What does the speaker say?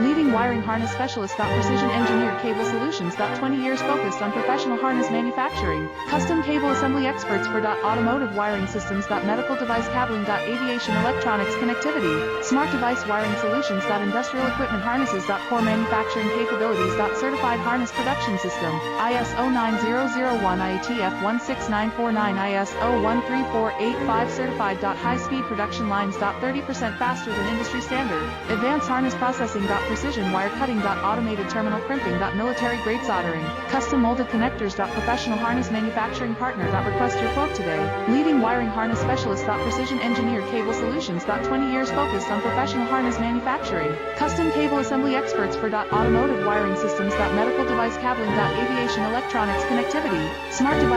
Leading wiring harness specialist. Precision engineered cable solutions. 20 years focused on professional harness manufacturing. Custom cable assembly experts for automotive wiring systems. Medical device cabling. Aviation electronics connectivity. Smart device wiring solutions. Industrial equipment harnesses. Core manufacturing capabilities. Certified harness production system. ISO 9001 IATF 16949 ISO 13485 certified. High-speed production lines. 30% faster than industry standard. Advanced harness processing. Precision wire cutting. Automated terminal crimping. Military grade soldering. Custom molded connectors. Professional harness manufacturing partner. Request your quote today. Leading wiring harness specialist. Precision engineered cable solutions. 20 years focused on professional harness manufacturing. Custom cable assembly experts for automotive wiring systems. Medical device cabling. Aviation electronics connectivity. Smart device